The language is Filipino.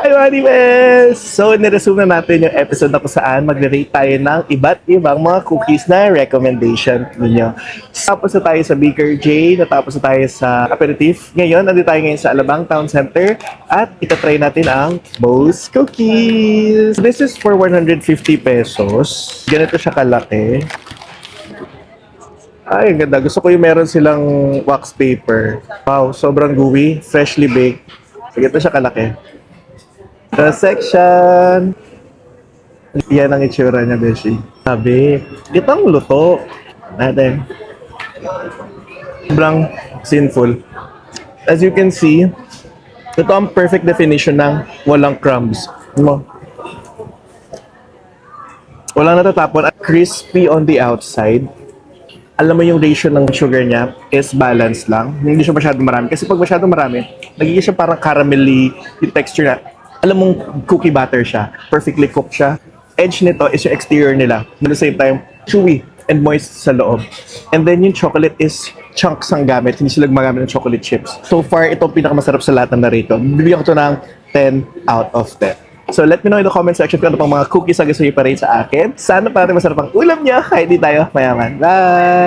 Hi, Manibes! So, niresume na natin yung episode na kung saan magre-rate tayo ng iba't ibang mga cookies na recommendation ninyo. Tapos na tayo sa Baker J, natapos na tayo sa aperitif. Ngayon, nandito tayo ngayon sa Alabang Town Center at itatry natin ang Bose Cookies. This is for 150 pesos. Ganito siya kalaki. Ay, ang ganda. Gusto ko yung meron silang wax paper. Wow, sobrang gooey. Freshly baked. Ganito siya kalaki. The section. Yan ang itsura niya, Beshi. Sabi, itong luto natin. Sobrang sinful. As you can see, ito ang perfect definition ng walang crumbs. Mo. Walang natatapon at crispy on the outside. Alam mo yung ratio ng sugar niya is balanced lang. Hindi siya masyadong marami. Kasi pag masyadong marami, nagiging siya parang caramelly yung texture na. Alam mong cookie batter siya. Perfectly cooked siya. Edge nito is yung exterior nila. At the same time, chewy and moist sa loob. And then yung chocolate is chunks ang gamit. Hindi sila gumagamit ng chocolate chips. So far, ito ang pinakamasarap sa lahat ng narito. Bibigyan ko ito ng 10 out of 10. So let me know in the comment section kung ano pang mga cookies na gusto nyo pa rin sa akin. Sana pa rin masarap ang ulam niya kahit di tayo mayaman. Bye!